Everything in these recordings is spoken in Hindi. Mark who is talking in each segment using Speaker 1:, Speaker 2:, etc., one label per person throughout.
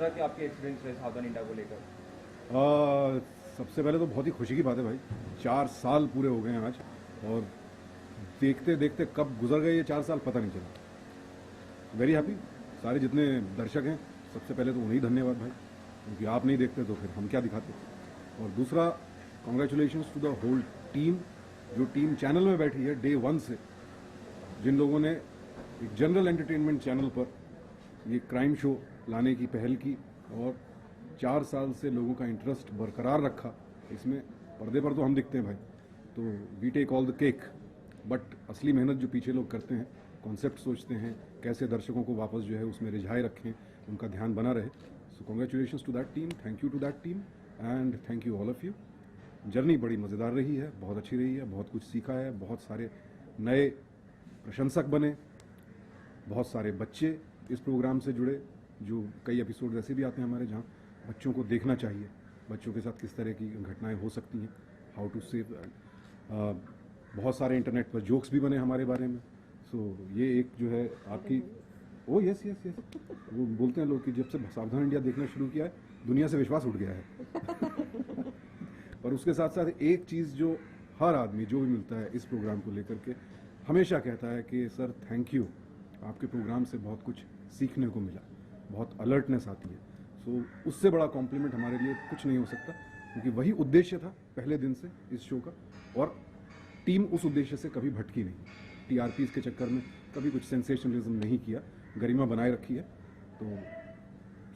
Speaker 1: तरह के आपके एक्सपीरियंस रहे सावधान इंडिया को लेकर?
Speaker 2: सबसे पहले तो बहुत ही खुशी की बात है भाई, 4 साल पूरे हो गए हैं आज, और देखते देखते कब गुजर गए ये 4 साल पता नहीं चला। Very happy. सारे जितने दर्शक हैं, सबसे पहले तो उन्हें धन्यवाद भाई, क्योंकि आप नहीं देखते तो फिर हम क्या दिखाते। और दूसरा, congratulations to the whole team, जो टीम चैनल में बैठी है डे 1 से, जिन लोगों ने एक जनरल एंटरटेनमेंट चैनल पर ये क्राइम शो लाने की पहल की और 4 साल से लोगों का इंटरेस्ट बरकरार रखा। इसमें पर्दे पर तो हम दिखते हैं भाई, तो we take all the cake, but असली मेहनत जो पीछे लोग करते हैं, कॉन्सेप्ट सोचते हैं, कैसे दर्शकों को वापस जो है उसमें रिझाए रखें, उनका ध्यान बना रहे। So congratulations to that team, thank you to that team, and thank you all of you. Journey बड़ी मज़ेदार रही है, बहुत अच्छी रही है, बहुत कुछ सीखा है, बहुत सारे नए प्रशंसक बने, बहुत सारे बच्चे इस प्रोग्राम से जुड़े, जो कई एपिसोड ऐसे भी आते हैं हमारे जहाँ बच्चों को देखना चाहिए, बच्चों के साथ किस तरह की घटनाएं हो सकती हैं, हाउ टू सेव। बहुत सारे इंटरनेट पर जोक्स भी बने हमारे बारे में। सो ये एक जो है आपकी, ओ यस यस यस, वो बोलते हैं लोग कि जब से सावधान इंडिया देखना शुरू किया है, दुनिया से विश्वास उठ गया है। पर उसके साथ साथ एक चीज़ जो हर आदमी जो भी मिलता है इस प्रोग्राम को लेकर के हमेशा कहता है कि सर थैंक यू, आपके प्रोग्राम से बहुत कुछ सीखने को मिला, बहुत अलर्टनेस आती है। सो उससे बड़ा कॉम्प्लीमेंट हमारे लिए कुछ नहीं हो सकता, क्योंकि वही उद्देश्य था पहले दिन से इस शो का, और टीम उस उद्देश्य से कभी भटकी नहीं। टीआरपीज़ के चक्कर में कभी कुछ सेंसेशनलिज्म नहीं किया, गरिमा बनाए रखी है। तो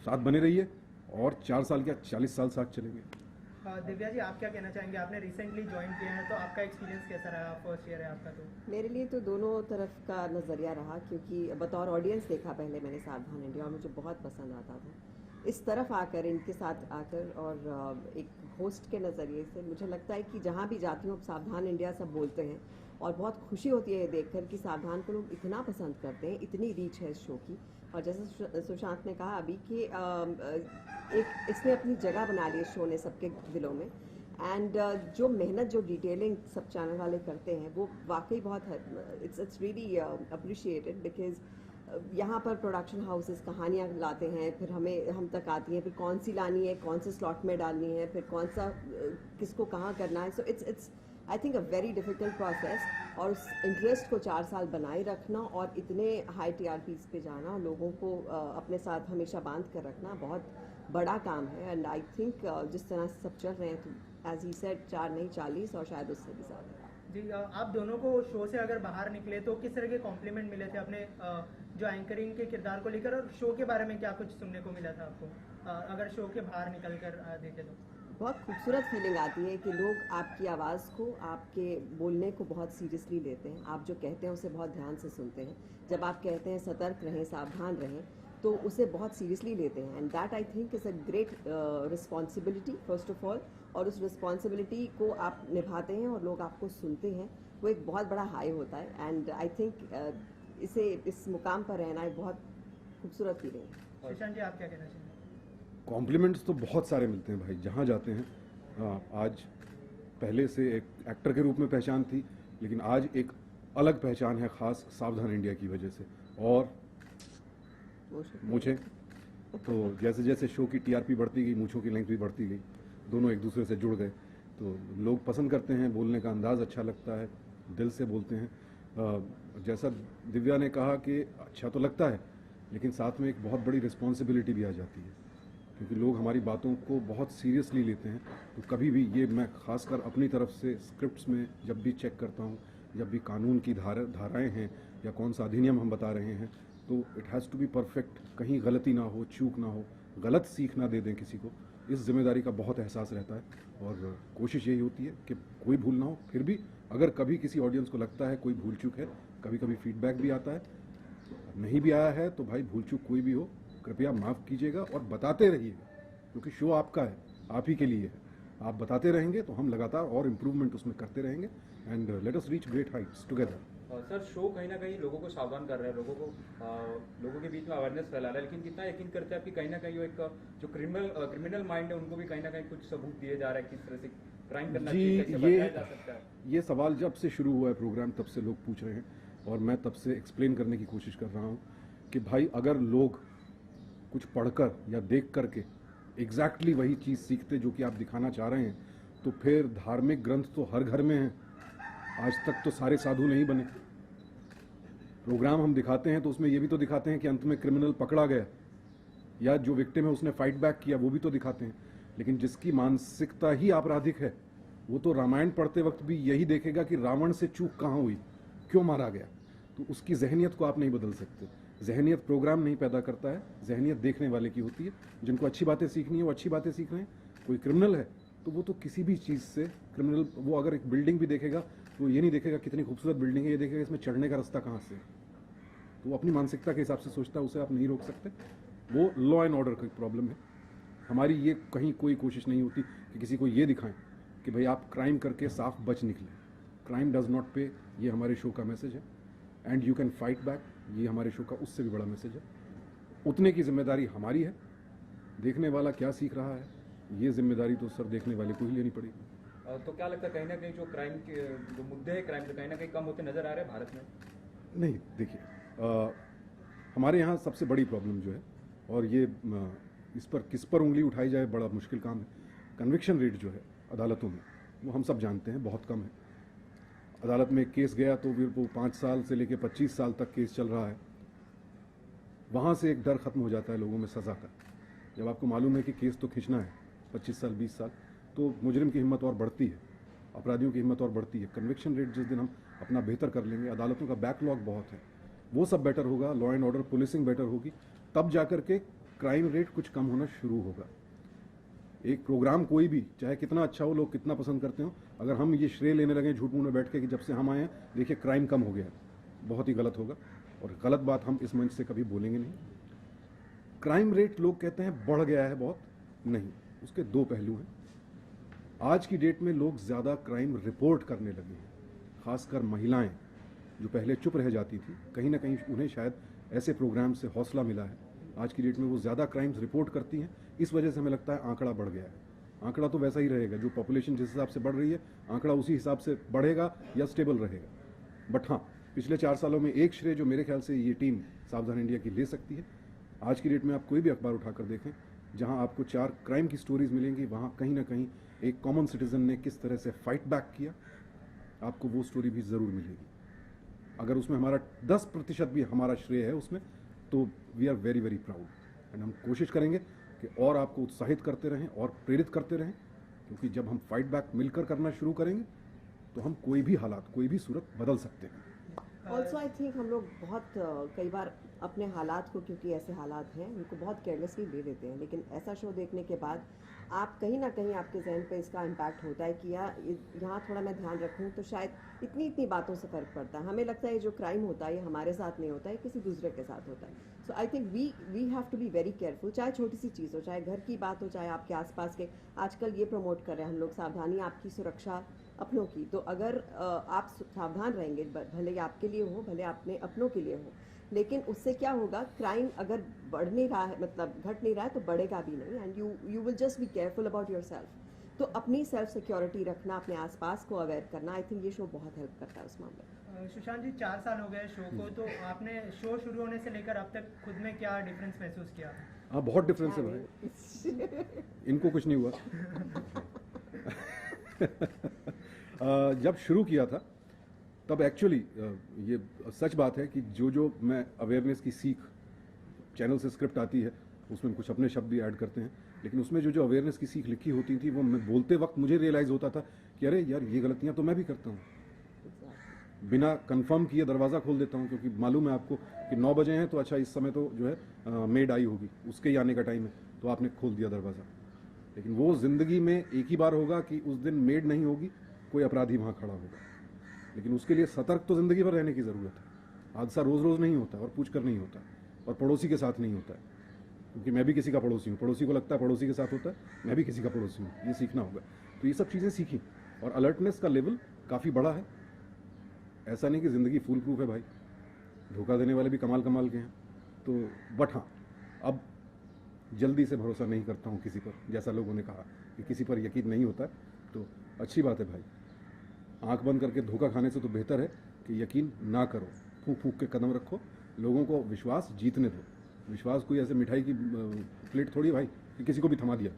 Speaker 2: साथ बने रहिए, और 4 साल क्या 40 साल साथ चलेंगे।
Speaker 3: दिव्या जी, आप क्या कहना चाहेंगे? आपने रिसेंटली ज्वाइन किया है, तो आपका एक्सपीरियंस कैसा रहा? फर्स्ट ईयर है आपका। तो
Speaker 4: मेरे लिए तो दोनों तरफ का नज़रिया रहा, क्योंकि बतौर ऑडियंस देखा पहले मैंने सावधान इंडिया, और मुझे बहुत पसंद आता था। इस तरफ आकर, इनके साथ आकर, और एक होस्ट के नज़रिए से मुझे लगता है कि जहाँ भी जाती हूँ सावधान इंडिया सब बोलते हैं, और बहुत खुशी होती है ये देखकर कि सावधान को लोग इतना पसंद करते हैं, इतनी रीच है इस शो की। और जैसे सुशांत ने कहा अभी कि एक इसने अपनी जगह बना ली इस शो ने सबके दिलों में, एंड जो मेहनत, जो डिटेलिंग सब चैनल वाले करते हैं, वो वाकई बहुत है। इट्स रियली अप्रिशिएटेड, बिकॉज यहाँ पर प्रोडक्शन हाउसेस कहानियाँ लाते हैं, फिर हम तक आती हैं, फिर कौन सी लानी है, कौन से स्लॉट में डालनी है, फिर कौन सा किसको कहाँ करना है। So it's I think a very difficult process, और उस इंटरेस्ट को 4 साल बनाए रखना और इतने हाई टीआरपीज़ पे जाना और लोगों को अपने साथ हमेशा बांध कर रखना बहुत बड़ा काम है। एंड आई थिंक जिस तरह से सब चल रहे हैं, तो एज ही सेड 4 नहीं 40 और शायद उससे भी ज़्यादा।
Speaker 3: जी, आप दोनों को शो से अगर बाहर निकले तो किस तरह के कॉम्प्लीमेंट मिले थे अपने जो एंकरिंग के किरदार को लेकर, और शो के बारे में क्या कुछ सुनने को मिला था आपको, अगर शो के बाहर निकल कर देखे तो?
Speaker 4: बहुत खूबसूरत फीलिंग आती है कि लोग आपकी आवाज़ को, आपके बोलने को बहुत सीरियसली लेते हैं, आप जो कहते हैं उसे बहुत ध्यान से सुनते हैं। जब आप कहते हैं सतर्क रहें, सावधान रहें, तो उसे बहुत सीरियसली लेते हैं, and that I think is a great responsibility first of all. और उस रिस्पॉन्सिबिलिटी को आप निभाते हैं और लोग आपको सुनते हैं, वो एक बहुत बड़ा हाई होता है। एंड आई थिंक इसे इस मुकाम पर रहना एक बहुत खूबसूरत फीलिंग है।
Speaker 3: सुशांत जी, आप क्या कहना चाहिए?
Speaker 2: कॉम्प्लीमेंट्स तो बहुत सारे मिलते हैं भाई, जहाँ जाते हैं। आज पहले से एक एक्टर के रूप में पहचान थी, लेकिन आज एक अलग पहचान है, ख़ास सावधान इंडिया की वजह से। और मूछें तो जैसे जैसे शो की टीआरपी बढ़ती गई, मूछों की लेंथ भी बढ़ती गई, दोनों एक दूसरे से जुड़ गए, तो लोग पसंद करते हैं, बोलने का अंदाज़ अच्छा लगता है, दिल से बोलते हैं। जैसा दिव्या ने कहा कि अच्छा तो लगता है, लेकिन साथ में एक बहुत बड़ी रिस्पॉन्सिबिलिटी भी आ जाती है, क्योंकि लोग हमारी बातों को बहुत सीरियसली लेते हैं। तो कभी भी ये मैं खासकर अपनी तरफ से स्क्रिप्ट्स में जब भी चेक करता हूँ, जब भी कानून की धाराएं हैं या कौन सा अधिनियम हम बता रहे हैं, तो it has to be perfect, कहीं गलती ना हो, चूक ना हो, गलत सीख ना दे दें किसी को। इस जिम्मेदारी का बहुत एहसास रहता है, और कोशिश यही होती है कि कोई भूल ना हो। फिर भी अगर कभी किसी ऑडियंस को लगता है कोई भूल चूक है, कभी कभी फीडबैक भी आता है, नहीं भी आया है तो भाई भूल चूक कोई भी हो, कृपया माफ़ कीजिएगा और बताते रहिएगा, क्योंकि शो आपका है, आप ही के लिए है। आप बताते रहेंगे तो हम लगातार और इम्प्रूवमेंट उसमें करते रहेंगे, and let us reach great Heights together.
Speaker 1: Sir, show कहीं ना कहीं लोगों को सावधान कर रहा है, लोगों के बीच में अवेयरनेस फैला रहा है, लेकिन कितना यकीन करते हैं कि कहीं ना कहीं वो एक जो क्रिमिनल माइंड है उनको भी कहीं ना कहीं कुछ सबूत दिए जा रहा है, किस तरह से क्राइम करना चाहिए, कैसे बचाया जा सकता है?
Speaker 2: ये सवाल जब से शुरू हुआ है प्रोग्राम, तब से लोग पूछ रहे हैं, और मैं तब से एक्सप्लेन करने की कोशिश कर रहा हूँ कि भाई अगर लोग कुछ पढ़कर या देख करके एग्जैक्टली वही चीज़ सीखते जो कि आप दिखाना चाह रहे हैं, तो फिर धार्मिक ग्रंथ तो हर घर में हैं। आज तक तो सारे साधु नहीं बने। प्रोग्राम हम दिखाते हैं तो उसमें ये भी तो दिखाते हैं कि अंत में क्रिमिनल पकड़ा गया, या जो विक्टिम है उसने फाइट बैक किया, वो भी तो दिखाते हैं। लेकिन जिसकी मानसिकता ही आपराधिक है, वो तो रामायण पढ़ते वक्त भी यही देखेगा कि रावण से चूक कहाँ हुई, क्यों मारा गया। तो उसकी जहनियत को आप नहीं बदल सकते। जहनियत प्रोग्राम नहीं पैदा करता है, जहनियत देखने वाले की होती है। जिनको अच्छी बातें सीखनी है वो अच्छी बातें सीख रहे हैं। कोई क्रिमिनल है तो वो तो किसी भी चीज़ से क्रिमिनल, वो अगर एक बिल्डिंग भी देखेगा तो ये नहीं देखेगा कितनी खूबसूरत बिल्डिंग है, ये देखेगा इसमें चढ़ने का रास्ता कहाँ से है। तो वो अपनी मानसिकता के हिसाब से सोचता है, उसे आप नहीं रोक सकते। वो लॉ एंड ऑर्डर की प्रॉब्लम है। हमारी ये कहीं कोई कोशिश नहीं होती कि किसी को ये दिखाएं कि भाई आप क्राइम करके साफ बच निकले। क्राइम डज नॉट पे, ये हमारे शो का मैसेज है। And you can fight back, ये हमारे शो का उससे भी बड़ा मैसेज है। उतने की जिम्मेदारी हमारी है। देखने वाला क्या सीख रहा है, ये जिम्मेदारी तो सर देखने वाले को ही लेनी पड़ेगी।
Speaker 1: तो क्या लगता है कहीं ना कहीं जो क्राइम के जो मुद्दे हैं क्राइम के कहीं ना कहीं कम होते नजर आ रहे हैं भारत में?
Speaker 2: नहीं, देखिए, हमारे यहाँ सबसे बड़ी प्रॉब्लम जो है, और ये इस पर किस पर उंगली उठाई जाए बड़ा मुश्किल काम है। कन्विक्शन रेट जो है अदालतों में, वो हम सब जानते हैं बहुत कम है। अदालत में केस गया तो फिर वो 5 साल से लेकर 25 साल तक केस चल रहा है। वहाँ से एक डर खत्म हो जाता है लोगों में सज़ा का। जब आपको मालूम है कि केस तो खींचना है 25 साल 20 साल, तो मुजरिम की हिम्मत और बढ़ती है, अपराधियों की हिम्मत और बढ़ती है। कन्विक्शन रेट जिस दिन हम अपना बेहतर कर लेंगे, अदालतों का बैकलॉग बहुत है, वो सब बेटर होगा, law and order policing better होगी, तब जाकर के क्राइम रेट कुछ कम होना शुरू होगा। एक प्रोग्राम कोई भी, चाहे कितना अच्छा हो, लोग कितना पसंद करते हो, अगर हम ये श्रेय लेने लगे झूठ मूठ में बैठ के कि जब से हम आए हैं देखिए क्राइम कम हो गया है, बहुत ही गलत होगा। और गलत बात हम इस मंच से कभी बोलेंगे नहीं। क्राइम रेट लोग कहते हैं बढ़ गया है बहुत, नहीं, उसके 2 पहलू हैं। आज की डेट में लोग ज़्यादा क्राइम रिपोर्ट करने लगे हैं, खासकर महिलाएं जो पहले चुप रह जाती थी, कहीं ना कहीं उन्हें शायद ऐसे प्रोग्राम से हौसला मिला है। आज की डेट में वो ज़्यादा क्राइम्स रिपोर्ट करती हैं। इस वजह से हमें लगता है आंकड़ा बढ़ गया है। आंकड़ा तो वैसा ही रहेगा, जो पॉपुलेशन जिस हिसाब से बढ़ रही है आंकड़ा उसी हिसाब से बढ़ेगा या स्टेबल रहेगा। बट हाँ, पिछले 4 सालों में एक श्रेय जो मेरे ख्याल से ये टीम सावधान इंडिया की ले सकती है। आज की डेट में आप कोई भी अखबार उठाकर देखें, जहां आपको 4 क्राइम की स्टोरीज मिलेंगी, वहां कहीं ना कहीं एक कॉमन सिटीजन ने किस तरह से फाइट बैक किया, आपको वो स्टोरी भी ज़रूर मिलेगी। अगर उसमें हमारा 10% भी हमारा श्रेय है उसमें, तो we are very very proud. And हम कोशिश करेंगे कि और आपको उत्साहित करते रहें और प्रेरित करते रहें, क्योंकि जब हम फाइट बैक मिलकर करना शुरू करेंगे तो हम कोई भी हालात, कोई भी सूरत बदल सकते हैं।
Speaker 4: ऑल्सो आई थिंक हम लोग बहुत कई बार अपने हालात को, क्योंकि ऐसे हालात हैं, उनको बहुत केयरलेसली ले लेते हैं। लेकिन ऐसा शो देखने के बाद आप कहीं ना कहीं आपके जहन पे इसका इम्पैक्ट होता है कि यार यहाँ थोड़ा मैं ध्यान रखूँ तो शायद इतनी बातों से फ़र्क पड़ता है। हमें लगता है जो क्राइम होता है ये हमारे साथ नहीं होता है, किसी दूसरे के साथ होता है। So I think we have to be very careful, चाहे छोटी सी चीज़ हो, चाहे घर की बात हो, चाहे आपके आसपास के। आजकल ये प्रमोट कर रहे हैं हम लोग, सावधानी आपकी सुरक्षा अपनों की। तो अगर आप सावधान रहेंगे, भले ही आपके लिए हो, भले अपने अपनों के लिए हो, लेकिन उससे क्या होगा, क्राइम अगर बढ़ नहीं रहा है, मतलब घट नहीं रहा है, तो बढ़ेगा भी नहीं। And you will just be careful about yourself. तो अपनी सेल्फ सिक्योरिटी रखना, अपने आसपास को अवेयर करना, आई थिंक ये शो बहुत हेल्प करता है उस मामले में।
Speaker 3: सुशांत जी, 4 साल हो गए शो को, तो आपने शो शुरू होने से लेकर अब तक खुद में क्या डिफरेंस महसूस किया?
Speaker 2: हाँ, बहुत डिफरेंस है भाई। इनको कुछ नहीं हुआ। जब शुरू किया था तब एक्चुअली ये सच बात है कि जो मैं अवेयरनेस की सीख, चैनल से स्क्रिप्ट आती है उसमें कुछ अपने शब्द भी ऐड करते हैं, लेकिन उसमें जो अवेयरनेस की सीख लिखी होती थी वो मैं बोलते वक्त मुझे रियलाइज़ होता था कि अरे यार ये गलतियाँ तो मैं भी करता हूँ। बिना कंफर्म किए दरवाज़ा खोल देता हूँ, क्योंकि मालूम है आपको कि 9 बजे हैं तो अच्छा इस समय तो जो है मेड आई होगी, उसके ही आने का टाइम है, तो आपने खोल दिया दरवाज़ा। लेकिन वो ज़िंदगी में एक ही बार होगा कि उस दिन मेड नहीं होगी, कोई अपराधी वहाँ खड़ा होगा। लेकिन उसके लिए सतर्क तो ज़िंदगी भर रहने की ज़रूरत है। हादसा रोज़ रोज़ नहीं होता और पूछ कर नहीं होता, और पड़ोसी के साथ नहीं होता है, क्योंकि मैं भी किसी का पड़ोसी हूँ। पड़ोसी को लगता है पड़ोसी के साथ होता है, मैं भी किसी का पड़ोसी हूँ। ये सीखना होगा। तो ये सब चीज़ें सीखी और अलर्टनेस का लेवल काफ़ी बड़ा है। ऐसा नहीं कि ज़िंदगी फूल प्रूफ है भाई, धोखा देने वाले भी कमाल के हैं। तो बट हाँ, अब जल्दी से भरोसा नहीं करता हूँ किसी पर। जैसा लोगों ने कहा कि किसी पर यकीन नहीं होता, तो अच्छी बात है भाई। आंख बंद करके धोखा खाने से तो बेहतर है कि यकीन ना करो, फूंक फूंक के कदम रखो, लोगों को विश्वास जीतने दो। विश्वास कोई ऐसे मिठाई की प्लेट थोड़ी है भाई कि किसी को भी थमा दिया।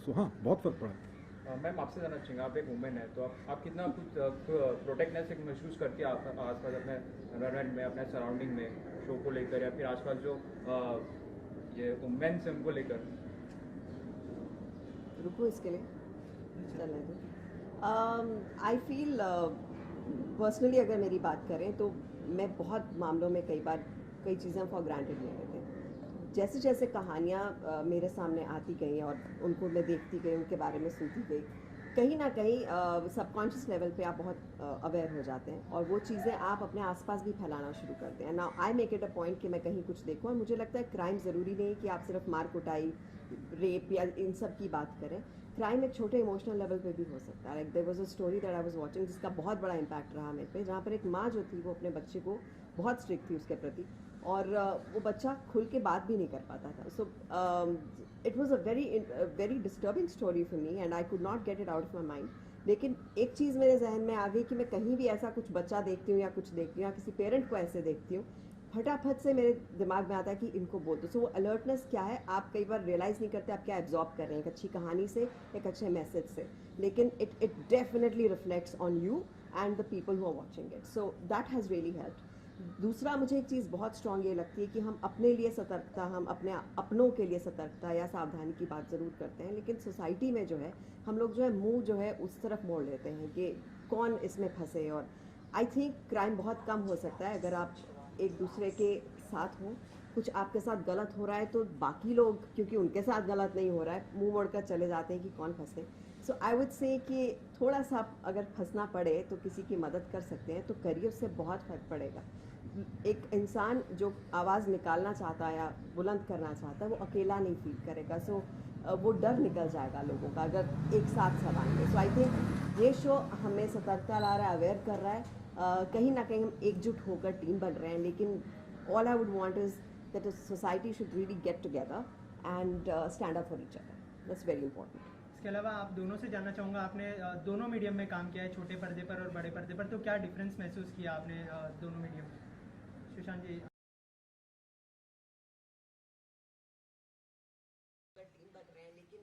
Speaker 2: सो हाँ, बहुत फर्क पड़ा।
Speaker 1: मैम आपसे जानना चाहेंगे, आप एक वुमेन है तो आप कितना कुछ प्रोटेक्टनेस महसूस करती है आसपास अपने एनवायरमेंट में, अपने सराउंडिंग में, शो को लेकर, या फिर आसपास जो ये वुमेन्स हैं उनको लेकर?
Speaker 4: रुको इसके लिए चलने दो। आई फील पर्सनली अगर मेरी बात करें तो मैं बहुत मामलों में कई बार कई चीज़ें फॉर ग्रांटेड ले लेते हैं। जैसे जैसे कहानियाँ मेरे सामने आती गई और उनको मैं देखती गई, उनके बारे में सुनती गई, कहीं ना कहीं सबकॉन्शियस लेवल पे आप बहुत अवेयर हो जाते हैं और वो चीज़ें आप अपने आसपास भी फैलाना शुरू करते हैं। Now I make it a point कि मैं कहीं कुछ देखूँ, और मुझे लगता है क्राइम ज़रूरी नहीं कि आप सिर्फ मार कुटाई, रेप या इन सब की बात करें। क्राइम एक छोटे इमोशनल लेवल पे भी हो सकता है। Like there was a story that I was watching जिसका बहुत बड़ा इम्पैक्ट रहा मेरे पे, जहाँ पर एक माँ जो थी वो अपने बच्चे को बहुत स्ट्रिक्ट थी उसके प्रति, और वो बच्चा खुल के बात भी नहीं कर पाता था। So it was a very disturbing story for me and I could not get it out of my mind. लेकिन एक चीज़ मेरे जहन में आ गई कि मैं कहीं भी ऐसा कुछ बच्चा देखती हूँ या कुछ देखती हूँ या किसी पेरेंट को ऐसे देखती हूँ, फटाफट से मेरे दिमाग में आता है कि इनको बोल दो। सो वो अलर्टनेस क्या है, आप कई बार रियलाइज़ नहीं करते आप क्या एब्जॉर्ब कर रहे हैं एक अच्छी कहानी से, एक अच्छे मैसेज से, लेकिन it definitely reflects on you and the people who are watching it. So that has really helped. दूसरा, मुझे एक चीज़ बहुत स्ट्रांग ये लगती है कि हम अपने लिए सतर्कता, हम अपने अपनों के लिए सतर्कता या सावधानी की बात ज़रूर करते हैं, लेकिन सोसाइटी में जो है हम लोग जो है मुंह जो है उस तरफ मोड़ लेते हैं कि कौन इसमें फंसे। और आई थिंक क्राइम बहुत कम हो सकता है अगर आप एक दूसरे के साथ हों। कुछ आपके साथ गलत हो रहा है तो बाकी लोग, क्योंकि उनके साथ गलत नहीं हो रहा है, मुंह मोड़कर चले जाते हैं कि कौन फंसे। सो आई वुड से कि थोड़ा सा अगर फंसना पड़े तो किसी की मदद कर सकते हैं तो करिए, उससे बहुत फ़र्क पड़ेगा। एक इंसान जो आवाज़ निकालना चाहता है या बुलंद करना चाहता है वो अकेला नहीं फील करेगा। सो वो डर निकल जाएगा लोगों का अगर एक साथ सब आएंगे। सो आई थिंक ये शो हमें सतर्कता ला रहा है, अवेयर कर रहा है। कहीं ना कहीं हम एकजुट होकर टीम बन रहे हैं, लेकिन all I would want is that a society should really get together and stand up for each other. That's very important.
Speaker 3: इसके अलावा आप दोनों से जानना चाहूँगा, आपने दोनों मीडियम में काम किया है, छोटे पर्दे पर और बड़े पर्दे पर, तो क्या डिफरेंस महसूस किया आपने दोनों मीडियम में? सुशांत जी।
Speaker 4: टीम बन रहे हैं, लेकिन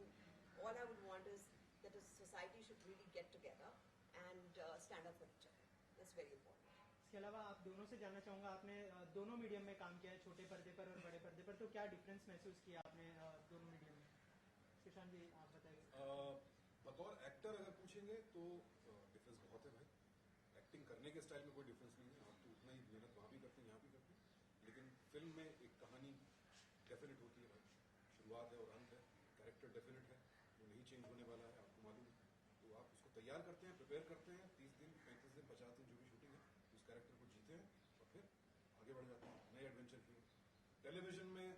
Speaker 4: all I would want is that a society should really get together and stand up for each other. That's very important.
Speaker 3: इसके अलावा आप दोनों से जानना चाहूँगा, आपने दोनों मीडियम में काम किया है, छोटे पर्दे पर और बड़े पर्दे पर, तो क्या डिफरेंस महसूस किया आपने दोनों मीडियम में? सुशांत जी आप बताइए।
Speaker 2: बतौर एक्टर अगर पूछेंगे तो डिफरेंस बहुत है भाई। एक्टिंग करने के स्टाइल में कोई डिफरेंस नहीं है, आप तो उतना ही मेहनत वहाँ भी करते हैं यहाँ भी करते हैं, लेकिन फिल्म में एक कहानी डेफिनेट होती है भाई, शुरुआत है और अंत है, कैरेक्टर डेफिनेट है, वो नहीं चेंज होने वाला है, आपको मालूम है। तो आप उसको तैयार करते हैं, प्रिपेयर करते हैं, 30 दिन 35 दिन 50 दिन जो भी शूटिंग है उस कैरेक्टर को जीते हैं और फिर आगे बढ़ जाते हैं, नए एडवेंचर की। टेलीविजन में,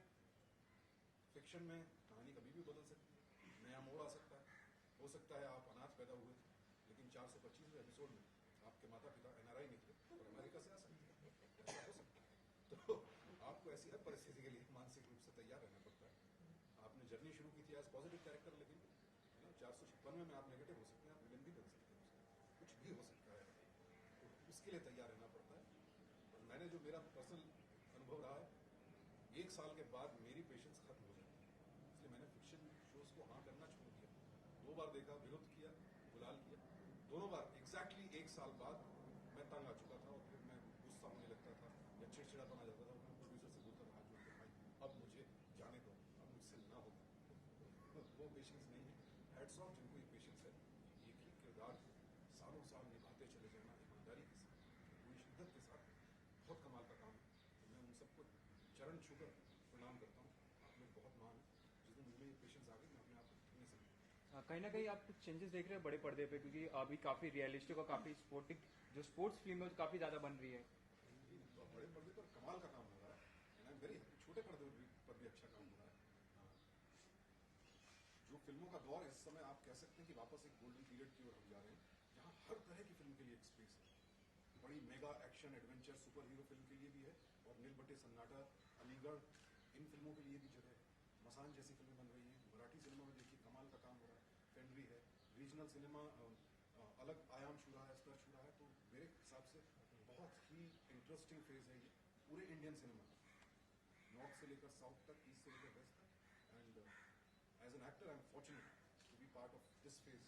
Speaker 2: फिक्शन में कहानी कभी भी बदल सकती है, नया मोड़ आ सकता है। हो सकता है आप अनाथ पैदा हुए थे, लेकिन 425वें एपिसोड में आपके माता पिता एनआरआई निकले और अमेरिका से आ सकते हैं, ऐसा हो सकता है। तो आपको ऐसी हर परिस्थिति के लिए मानसिक रूप से तैयार रहना पड़ता है। आपने जर्नी शुरू की थी एज पॉजिटिव कैरेक्टर, लेकिन 456वें में आप नेगेटिव हो सकते हैं, आप विलन भी बन सकते हैं, कुछ भी हो सकता है, तो उसके लिए तैयार रहना पड़ता है। और मैंने जो मेरा पर्सनल अनुभव रहा है, 1 साल के बाद मेरी पेशेंस खत्म हो जाती है, इसलिए मैंने फिक्शन शोज को हाँ करना छोड़ दिया। 2 बार देखा, विरुद्ध किया, गुलाल किया, दोनों बार एग्जैक्टली 1 साल बाद मैं तंग आ चुका था और फिर मैं गुस्सा होने लगता था या चिड़चिड़ापन आ जाता था। मैं प्रोड्यूसर से बोलता था हाथ जोड़ के, भाई अब मुझे जाने दो, अब मुझसे ना होगा। वो पेशेंस नहीं है। हेड्स ऑफ जिनको ये पेशेंस है, एक ही किरदार को सालों साल निभाते चले जाना ईमानदारी के साथ, पूरी शिद्दत के साथ, बहुत कमाल का काम है। तो मैं उन सबको चरण छूकर प्रणाम करता हूँ। आप लोग बहुत महान हैं। जिस दिन मुझमें ये पेशेंस आ गई, मैं अपने आप को ठीक नहीं समझता।
Speaker 1: कहीं ना कहीं आप कुछ चेंजेस देख रहे हैं बड़े पर्दे पे, क्योंकि अभी काफी रियलिस्टिक और काफी स्पोर्टिक जो स्पोर्ट्स फिल्म है काफी ज्यादा बन रही है।
Speaker 2: तो बड़े पर्दे पर कमाल का काम हो रहा है, and I am very happy. छोटे पर्दे पर भी अच्छा काम हो रहा है। जो फिल्मों का दौर है इस समय, आप कह सकते हैं कि वापस एक गोल्डन पीरियड की ओर हम जा रहे हैं, जहाँ हर तरह की फिल्म के लिए एक स्पेस है। बड़ी mega action adventure super hero film के लिए भी है, और नील बट्टे सन्नाटा, अलीगढ़, इन फिल्मों के लिए भी जगह है। मसान जैसी फिल्में बन रही हैं, मराठी सिनेमा में देखिए कमाल का काम हो रहा है, फेंड्री है, रीजनल सिनेमा अलग आयाम छू रहा है, स्तर छू रहा है। तो मेरे हिसाब से बहुत ही इंटरेस्टिंग फेज है ये पूरे इंडियन सिनेमा, नॉर्थ से लेकर साउथ तक, ईस्ट से लेकर वेस्ट तक. And as an actor I am fortunate to be part of this phase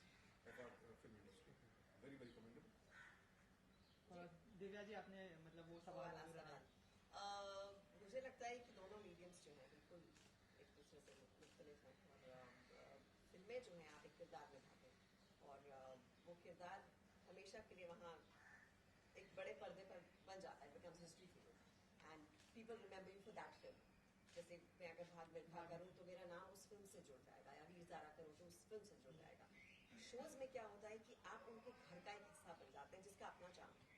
Speaker 2: of our film industry. Very very commendable.
Speaker 3: Divya ji, आपने मतलब वो सवाल
Speaker 4: वाला
Speaker 3: पूरा-
Speaker 4: सवाल। मुझे लगता है कि दोनों मीडियम्स जो हैं बिल्कुल एक दूसरे से मुख्तलिफ हैं और फिल्में जो हैं आप एक किरदार निभाते हैं और वो किरदार हमेशा के लिए वहाँ एक बड़े पर्दे पर बन जाता है, becomes history film and people remember you for that film. जैसे मैं अगर भाग मिल्खा करूँ तो मेरा नाम उस फिल्म से जुड़ जाएगा, या वीर ज़ारा करूँ तो उस फिल्म से जुड़ जाएगा. शोज में क्या होता है कि आप उनके घर का एक हिस्सा बन जाते हैं जिसका अपना चार्म है.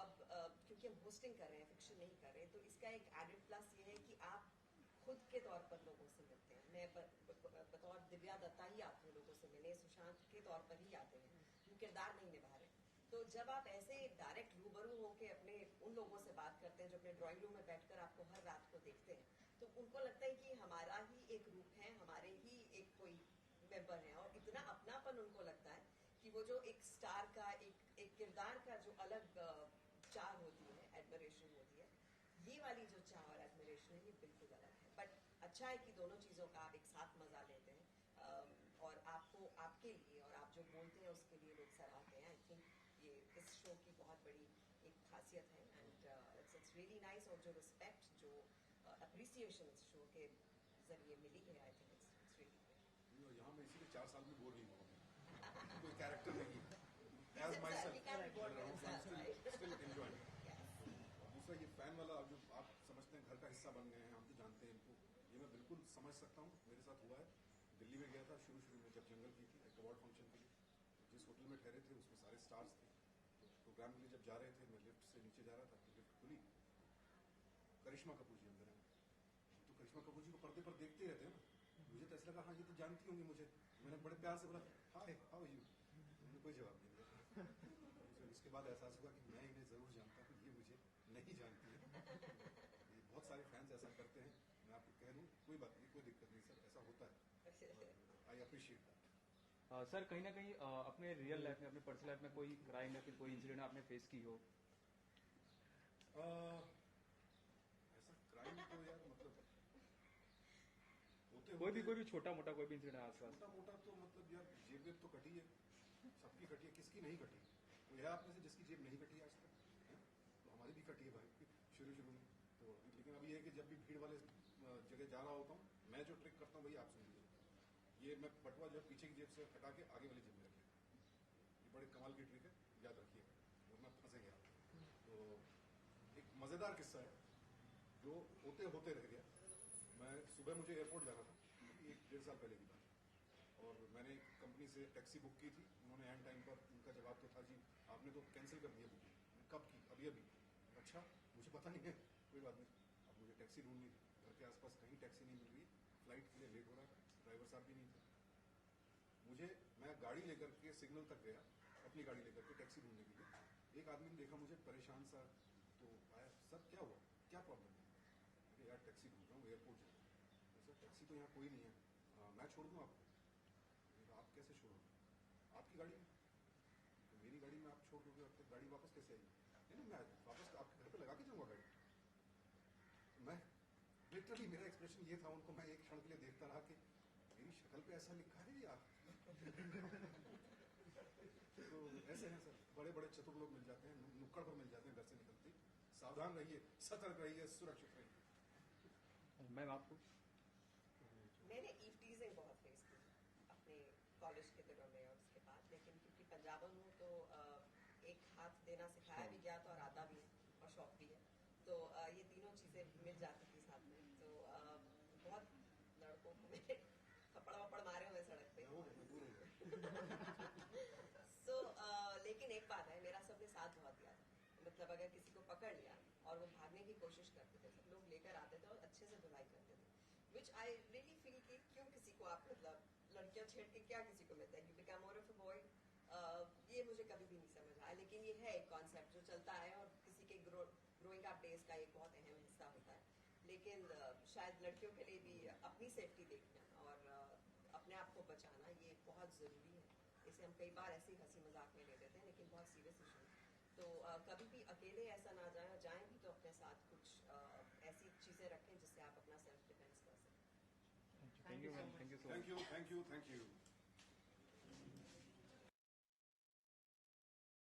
Speaker 4: अब क्योंकि हम होस्टिंग कर रहे हैं, फिक्शन नहीं कर रहे, तो इसका एक एडेड प्लस ये है कि आप खुद के तौर पर लोगों से मिलते हैं. मैं बतौर दिव्या दत्ता ही आती हूँ लोगों से मिले, सुशांत के तौर पर ही आते हैं, हम किरदार नहीं निभा रहे. तो जब आप ऐसे डायरेक्ट रूबरू होकर अपने उन लोगों से बात करते हैं जो अपने ड्राइंग रूम में बैठकर आपको हर रात को देखते हैं, तो उनको लगता है कि हमारा ही एक रूप है, हमारे ही एक कोई मेंबर है, और इतना अपनापन उनको लगता है कि वो जो एक स्टार का एक किरदार का जो अलग चाह होती है, एडमिरेशन होती है, ये वाली जो चाह और एडमिरेशन है ये बिल्कुल अलग है. बट अच्छा है कि दोनों चीज़ों का आप एक साथ मजा लेते हैं और आपको आपके लिए और आप जो बोलते हैं उसके लिए लोग सराहते हैं. आई थिंक ये इस शो की बहुत बड़ी एक खासियत है एंड इट्स रियली नाइस. और जो रिस्पेक्ट, जो अप्रिसिएशन इस शो के जरिए मिली है, I think it's really good.
Speaker 2: यहाँ मैं इसीलिए 4 साल में बोर नहीं हुआ. कोई कैरेक्टर नहीं है. As
Speaker 4: He
Speaker 2: myself,
Speaker 4: can't be bored with himself, right?
Speaker 2: still enjoying.
Speaker 4: Yes.
Speaker 2: और दूसरा ये फैन वाला जो आप समझते हैं घर का हिस्सा बन गए हैं, हम तो जानते हैं इनको, ये मैं बिल्कुल समझ सकता हूँ. मेरे साथ हुआ है. दिल्ली में गया था शुरू में जब जंगल की थी, एक अवार्ड फंक्शन के लिए. जिस होटल में ठहरे थे उसमें सारे स्टार्स थे. तो प्रोग्राम के लिए जब जा रहे थे, मैं लिफ्ट से नीचे जा रहा था तो लिफ्ट खुली, करिश्मा कपूर जी अंदर है. तो करिश्मा कपूर जी को पर्दे पर देखते ही रहते हैं ना. मुझे तो ऐसा लगा हाँ ये तो जानती होंगी मुझे. मैंने बड़े प्यार से बोला हाय हाउ आर यू. उन्होंने कोई जवाब नहीं दिया. इसके बाद एहसास हुआ कि मैं इन्हें जरूर जानता हूँ, ये मुझे नहीं जानती है. ये बहुत सारे फैंस ऐसा करते हैं. मैं आपको कह दूँ कोई बात नहीं, कोई दिक्कत नहीं सर, ऐसा होता है. I appreciate that.
Speaker 1: सर कहीं ना कहीं अपने रियल लाइफ में, अपने पर्सनल लाइफ में कोई क्राइम या फिर कोई इंसिडेंट आपने फेस की हो?
Speaker 2: ऐसा क्राइम तो यार मतलब
Speaker 1: कोई भी छोटा मोटा कोई भी इंसिडेंट आसपास?
Speaker 2: छोटा मोटा तो मतलब यार जेब वेब तो कटी है, सबकी कटी है, किसकी नहीं कटी. तो यह आप में से जिसकी जेब नहीं कटी आज तक है? तो हमारी भी कटी है भाई शुरू में. तो लेकिन अभी है कि जब भी भीड़ वाले जगह जा रहा होता हूँ, मैं जो ट्रिक करता हूँ वही आप सुन लीजिए. ये मैं पटवा जो पीछे की जेब से हटा के आगे वाली जेब में रखिए. ये बड़े कमाल की ट्रिक है, याद रखिएगा वरना फंसेंगे आप. तो एक मजेदार किस्सा है जो होते होते रह गया. मैं सुबह मुझे एयरपोर्ट जाना था, 1-1.5 साल पहले की बात. और मैंने एक कंपनी से टैक्सी बुक की थी. उन्होंने एंड टाइम पर उनका जवाब तो था जी आपने तो कैंसिल कर दिया बुकिंग. कब की? अभी अभी. अच्छा मुझे पता नहीं है, कोई बात नहीं. अब मुझे टैक्सी ढूंढनी थी, घर के आसपास कहीं टैक्सी नहीं मिल रही, फ्लाइट के लिए लेट हो रहा है, ड्राइवर साहब भी नहीं थे. मैं गाड़ी लेकर के सिग्नल तक गया, अपनी गाड़ी लेकर के टैक्सी ढूंढने के लिए. एक आदमी ने देखा मुझे परेशान सा, तो आया सर क्या हुआ, क्या प्रॉब्लम है? यार टैक्सी ढूंढ रहा हूँ, एयरपोर्ट जा रहा हूँ. सर टैक्सी तो यहाँ कोई नहीं है, मैं छोड़ दूँ आपको? आप कैसे छोड़ोगे? आपकी गाड़ी में? तो मेरी गाड़ी में आप छोड़ दोगे, आपकी गाड़ी वापस कैसे आएगी? नहीं मैं वापस आपके घर पे लगा के जाऊँगा गाड़ी. मैं लिटरली मेरा एक्सप्रेशन ये था, उनको मैं एक क्षण के लिए देखता रहा कि मेरी शक्ल पे ऐसा लिखा है यार. तो ऐसे हैं सर, बड़े बड़े चतुर लोग मिल जाते हैं, नुक्कड़ पर मिल जाते हैं घर से निकलते. सावधान रहिए, सतर्क रहिए, सुरक्षित रहिए.
Speaker 1: मैम आपको?
Speaker 4: मैंने ईव टीजिंग बहुत फेस की अपने कॉलेज के दिनों में और उसके बाद, लेकिन क्योंकि पंजाबन हूँ तो एक हाथ देना सिखाया भी गया था और आता भी है और शौक भी है. तो ये तीनों चीजें मिल जाती थी साथ में. तो बहुत लड़कों को मैंने थप्पड़ वप्पड़ मारे हुए सड़क पे. लेकिन एक बात है, मेरा सबने साथ बहुत दिया था. मतलब अगर किसी को पकड़ लिया और वो भागने की कोशिश करते थे, सब लोग लेकर आते थे और अच्छे से धुलाई करते थे. विच आई रियली फील कि क्यों किसी को आप मतलब लड़कियां छेड़ के क्या किसी को मिलता है, you become more of a boy. ये मुझे कभी भी नहीं समझ आया, लेकिन ये है एक कॉन्सेप्ट जो चलता है और किसी के ग्रोइंग अप डेज का एक बहुत अहम हिस्सा होता है. लेकिन शायद लड़कियों के लिए भी अपनी सेफ्टी देखना और अपने आप को बचाना ये बहुत ज़रूरी है. इसे हम कई बार ऐसे ही हंसी मजाक में ले लेते हैं, लेकिन बहुत सीरियस इशू है. तो कभी भी अकेले ऐसा ना जाए, जाएं भी तो अपने साथ कुछ ऐसी चीज़ें रखें जिससे आप
Speaker 1: thank you ma'am, thank you so much.
Speaker 2: Thank you thank you thank you